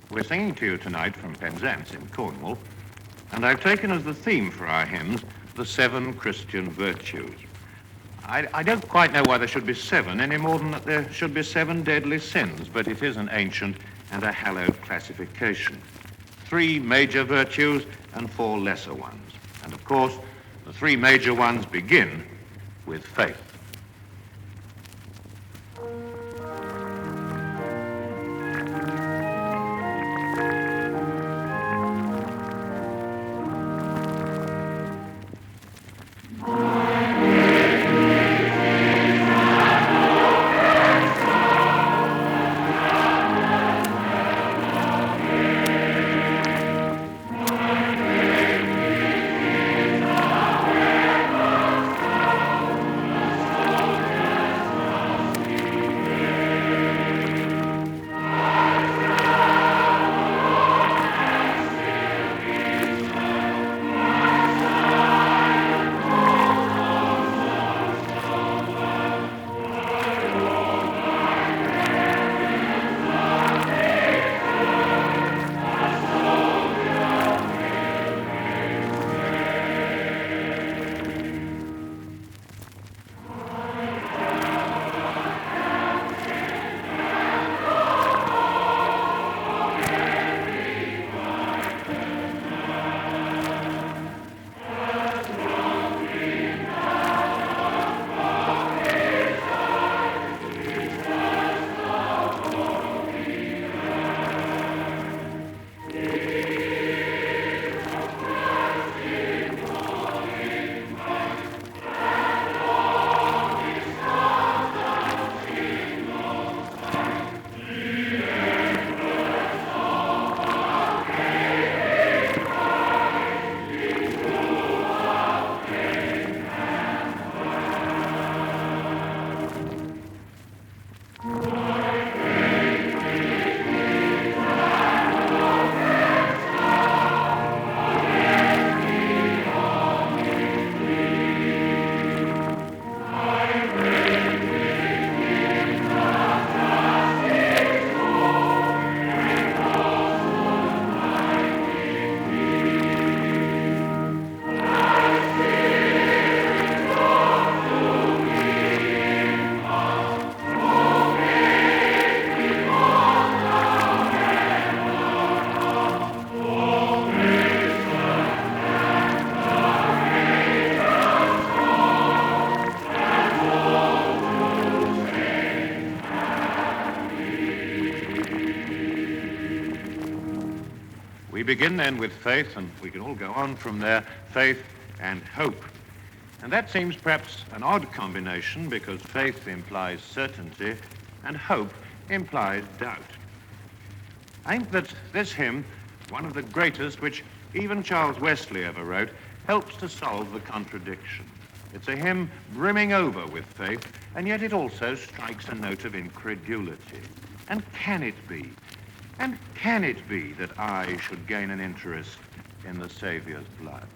We're singing to you tonight from Penzance in Cornwall, and I've taken as the theme for our hymns the 7 Christian virtues. I don't quite know why there should be 7 any more than that there should be 7 deadly sins, but it is an ancient and a hallowed classification. 3 major virtues and 4 lesser ones. And of course, the 3 major ones begin with faith. We begin then with faith, and we can all go on from there, faith and hope. And that seems perhaps an odd combination because faith implies certainty and hope implies doubt. I think that this hymn, one of the greatest which even Charles Wesley ever wrote, helps to solve the contradiction. It's a hymn brimming over with faith, and yet it also strikes a note of incredulity. And can it be? And can it be that I should gain an interest in the Savior's blood?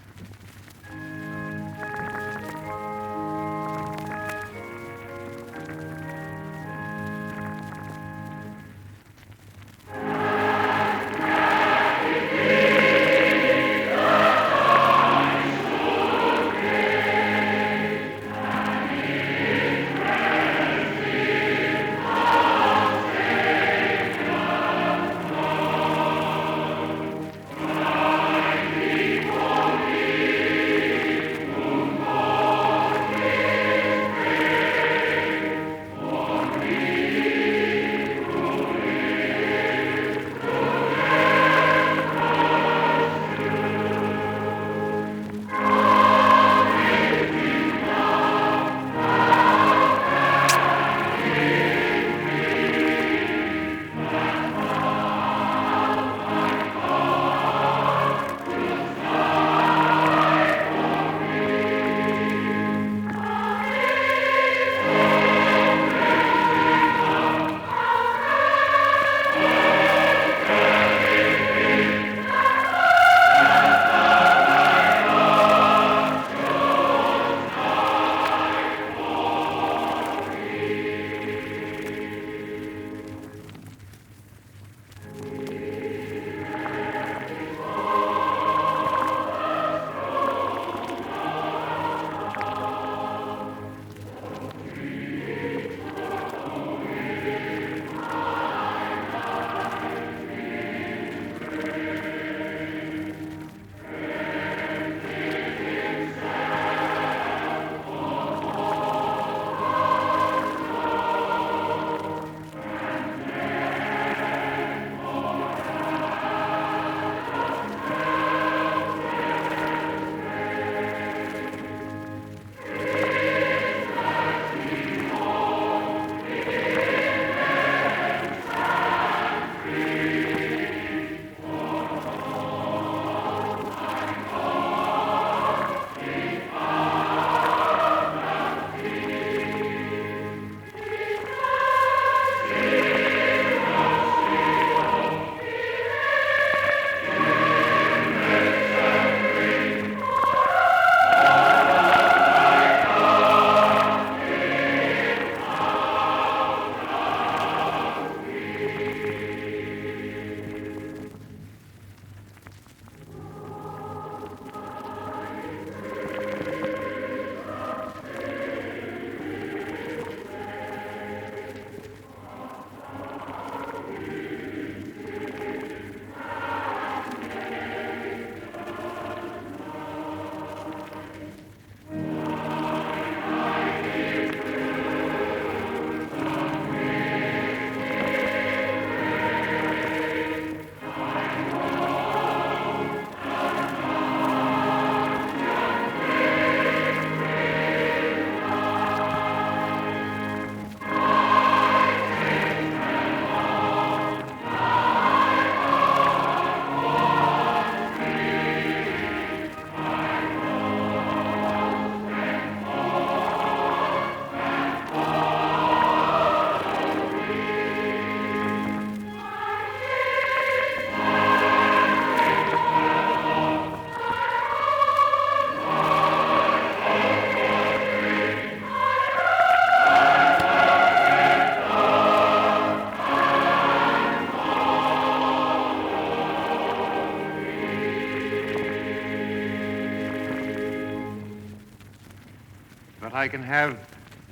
I can have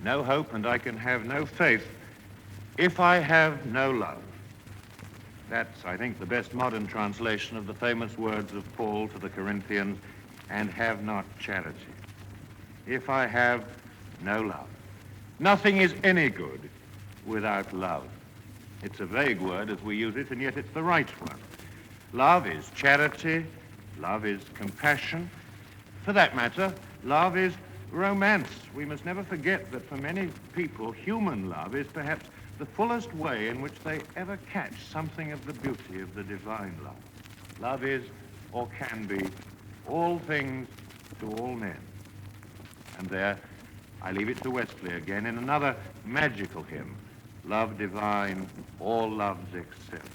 no hope and I can have no faith if I have no love. That's, I think, the best modern translation of the famous words of Paul to the Corinthians, and have not charity. If I have no love. Nothing is any good without love. It's a vague word as we use it, and yet it's the right one. Love is charity. Love is compassion. For that matter, love is romance. We must never forget that for many people, human love is perhaps the fullest way in which they ever catch something of the beauty of the divine love. Love is, or can be, all things to all men. And there, I leave it to Wesley again in another magical hymn, Love Divine, All Loves Accept.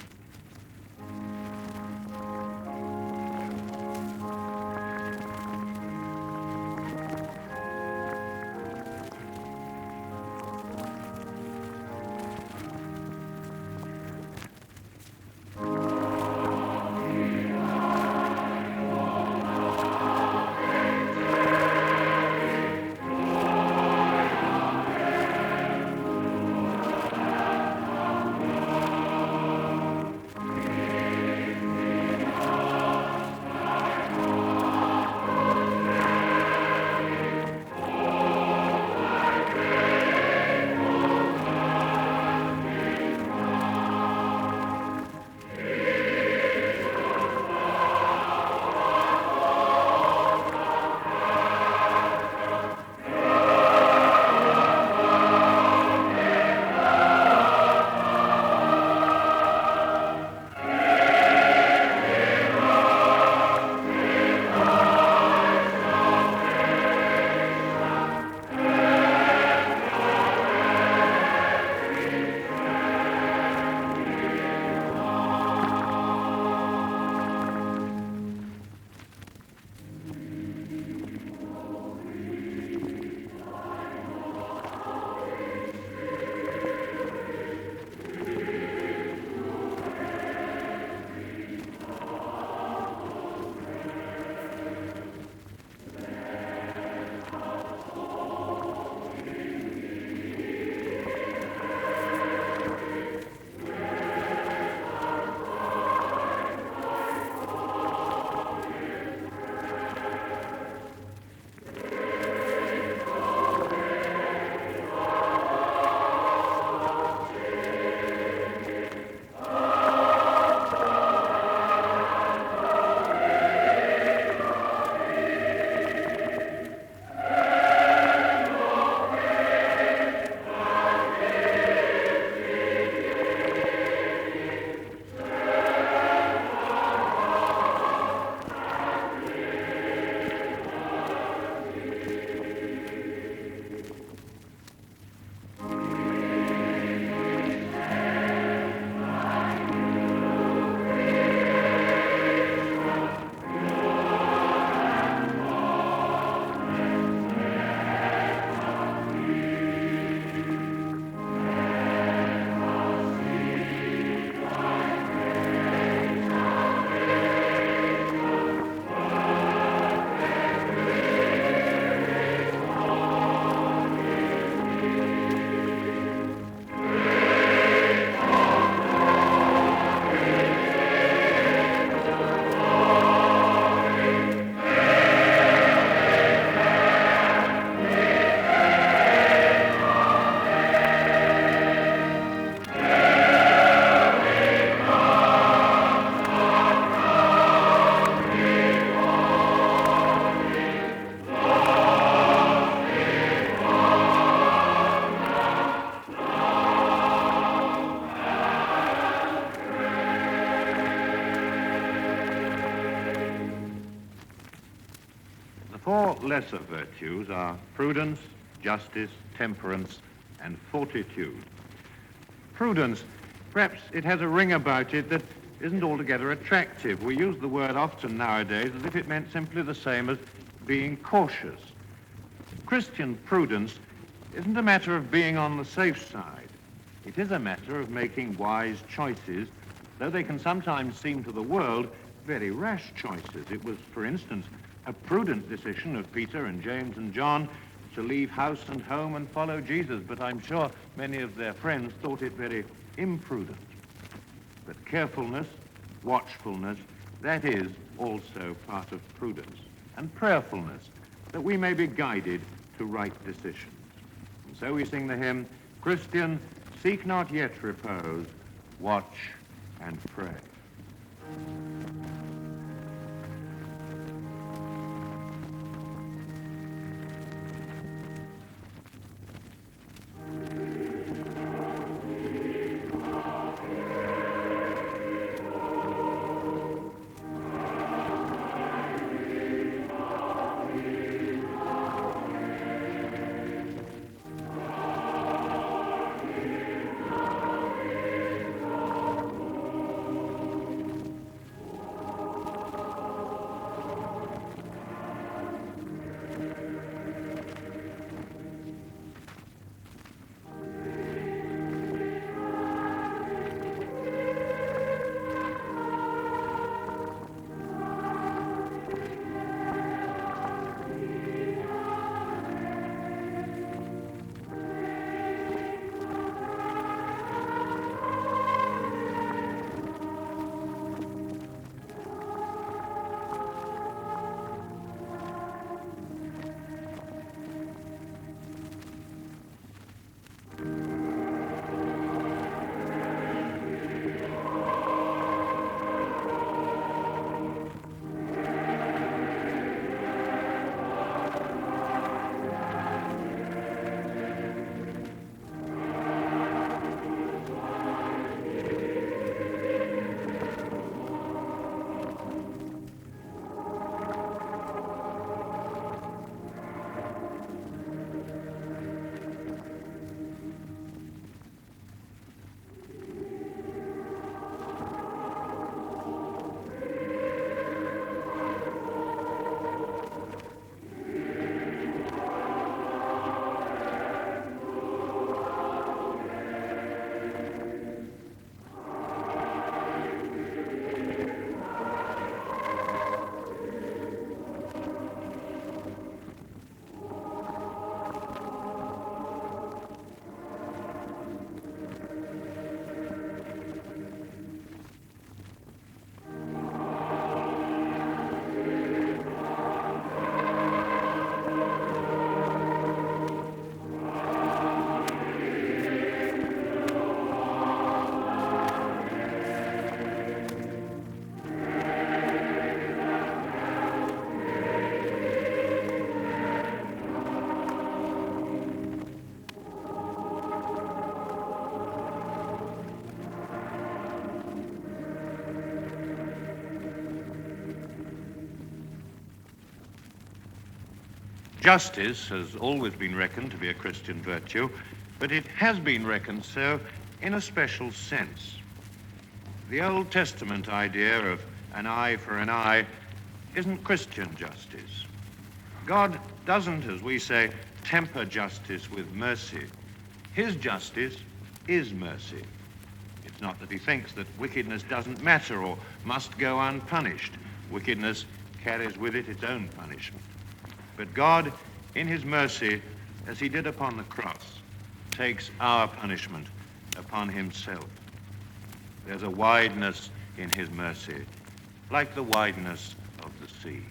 Four lesser virtues are prudence, justice, temperance, and fortitude. Prudence, perhaps it has a ring about it that isn't altogether attractive. We use the word often nowadays as if it meant simply the same as being cautious. Christian prudence isn't a matter of being on the safe side. It is a matter of making wise choices, though they can sometimes seem to the world very rash choices. It was, for instance, a prudent decision of Peter and James and John to leave house and home and follow Jesus, but I'm sure many of their friends thought it very imprudent. But carefulness, watchfulness, that is also part of prudence, and prayerfulness, that we may be guided to right decisions. And so we sing the hymn, Christian, seek not yet repose, watch and pray. Justice has always been reckoned to be a Christian virtue, but it has been reckoned so in a special sense. The Old Testament idea of an eye for an eye isn't Christian justice. God doesn't, as we say, temper justice with mercy. His justice is mercy. It's not that he thinks that wickedness doesn't matter or must go unpunished. Wickedness carries with it its own punishment. But God, in his mercy, as he did upon the cross, takes our punishment upon himself. There's a wideness in his mercy, like the wideness of the sea.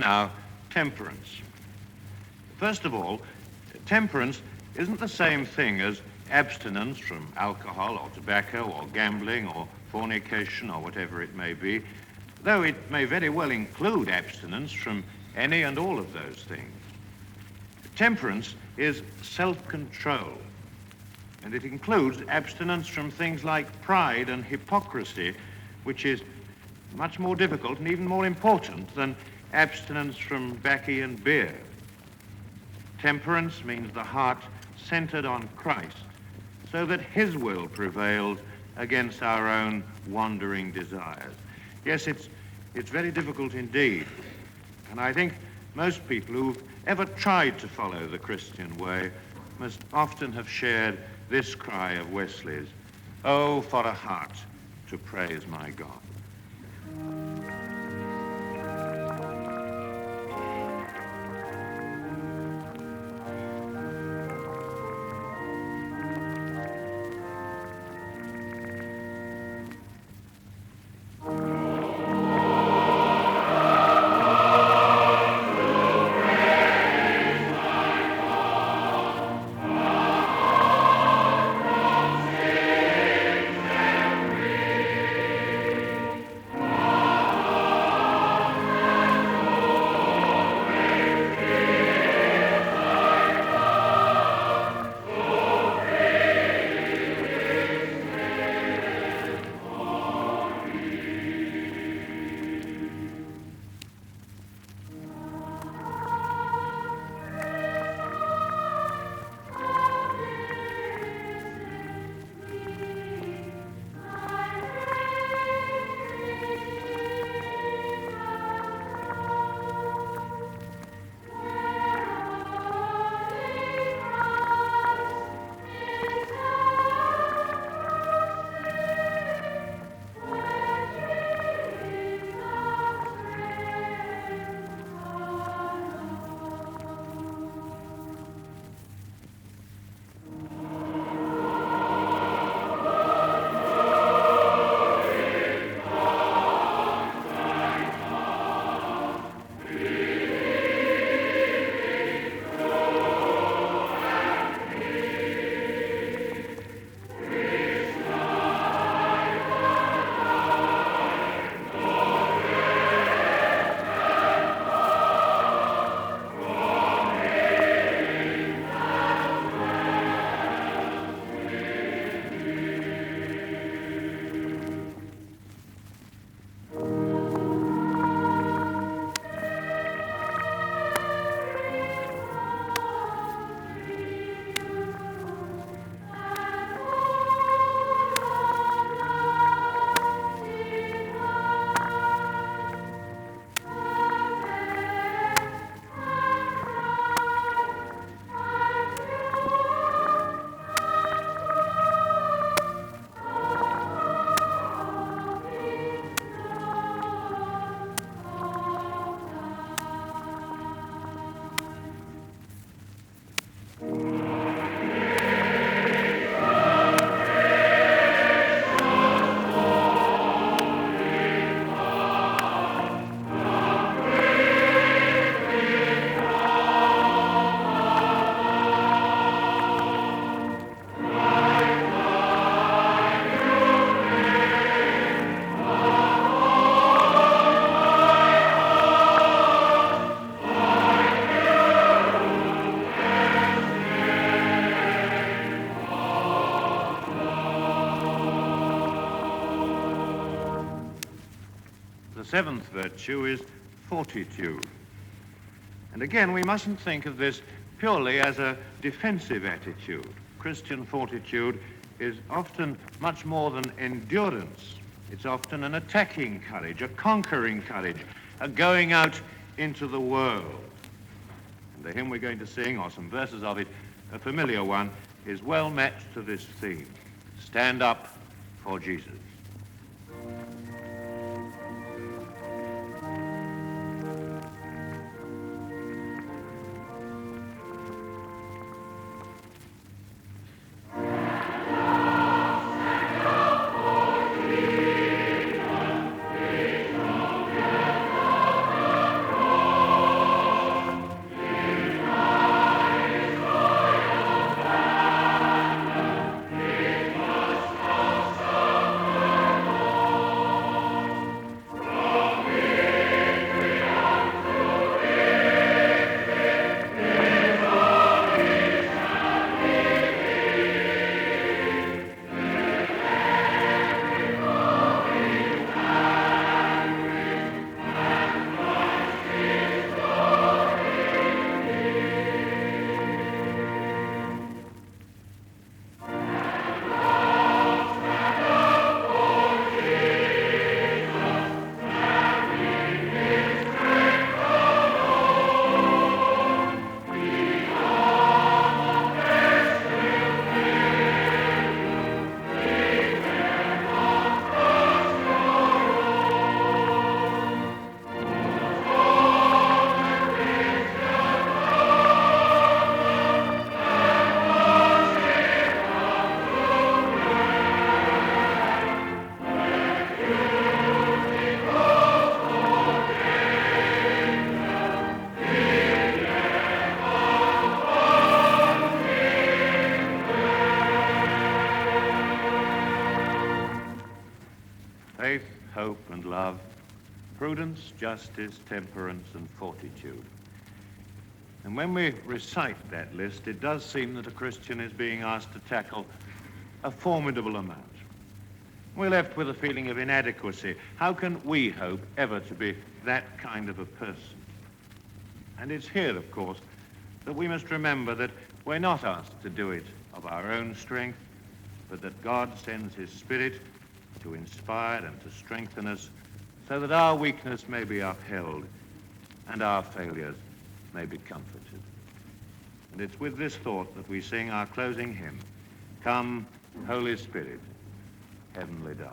now temperance. First of all, temperance isn't the same thing as abstinence from alcohol or tobacco or gambling or fornication or whatever it may be, though it may very well include abstinence from any and all of those things. Temperance is self-control, and it includes abstinence from things like pride and hypocrisy, which is much more difficult and even more important than abstinence from baccy and beer. Temperance means the heart centered on Christ, so that his will prevails against our own wandering desires. Yes, it's very difficult indeed, and I think most people who've ever tried to follow the Christian way must often have shared this cry of Wesley's, "Oh, for a heart to praise my God." Seventh virtue is fortitude. And again, we mustn't think of this purely as a defensive attitude. Christian fortitude is often much more than endurance. It's often an attacking courage, a conquering courage, a going out into the world. And the hymn we're going to sing, or some verses of it, a familiar one, is well matched to this theme. Stand up for Jesus. hope and love, prudence, justice, temperance, and fortitude. And when we recite that list, it does seem that a Christian is being asked to tackle a formidable amount. We're left with a feeling of inadequacy. How can we hope ever to be that kind of a person? And it's here, of course, that we must remember that we're not asked to do it of our own strength, but that God sends his Spirit to inspire and to strengthen us so that our weakness may be upheld and our failures may be comforted. And it's with this thought that we sing our closing hymn, Come, Holy Spirit, Heavenly Dove.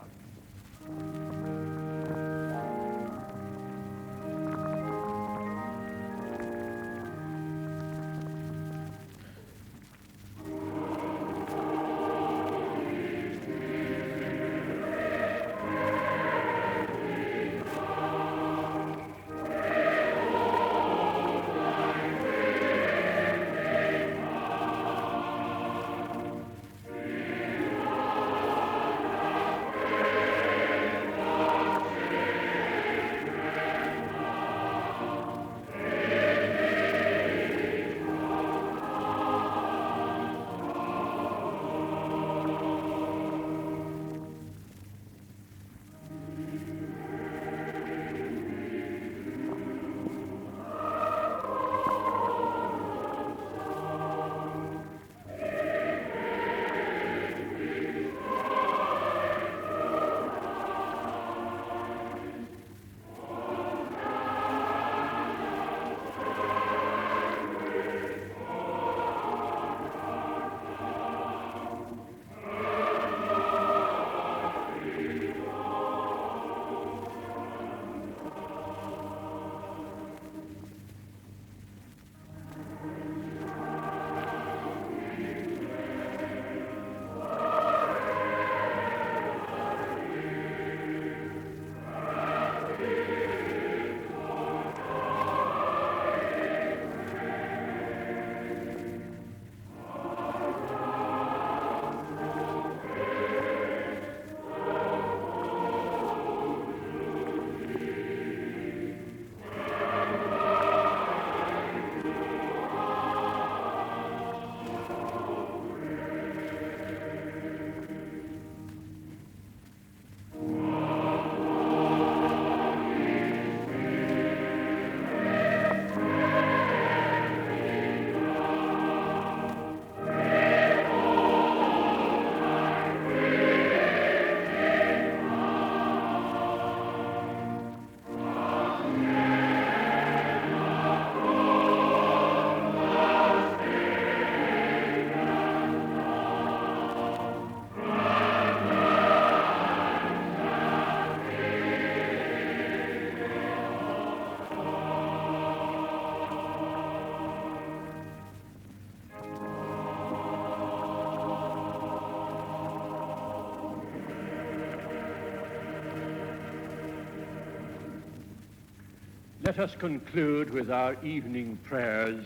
Let us conclude with our evening prayers.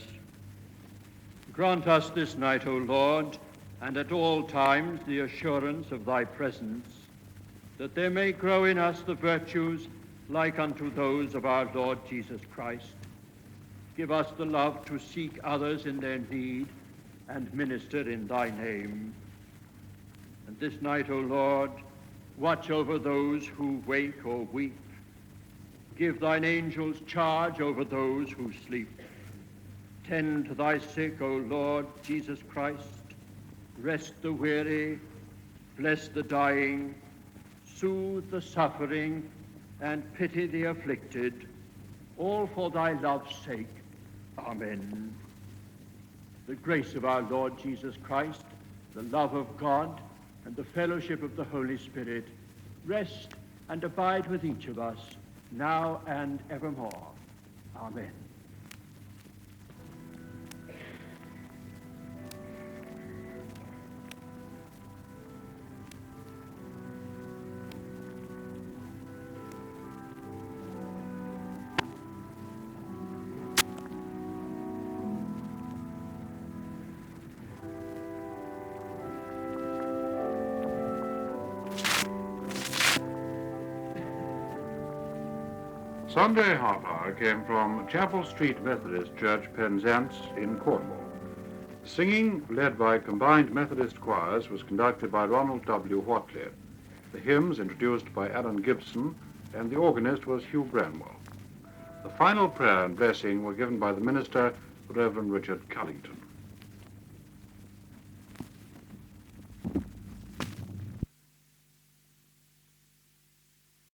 Grant us this night, O Lord, and at all times the assurance of thy presence, that there may grow in us the virtues like unto those of our Lord Jesus Christ. Give us the love to seek others in their need and minister in thy name. And this night, O Lord, watch over those who wake or weep. Give thine angels charge over those who sleep. Tend to thy sick, O Lord Jesus Christ. Rest the weary, bless the dying, soothe the suffering, and pity the afflicted, all for thy love's sake. Amen. The grace of our Lord Jesus Christ, the love of God, and the fellowship of the Holy Spirit rest and abide with each of us, now and evermore. Amen. Sunday half hour came from Chapel Street Methodist Church, Penzance in Cornwall. Singing, led by combined Methodist choirs, was conducted by Ronald W. Whatley. The hymns introduced by Alan Gibson, and the organist was Hugh Branwell. The final prayer and blessing were given by the minister, Reverend Richard Cullington.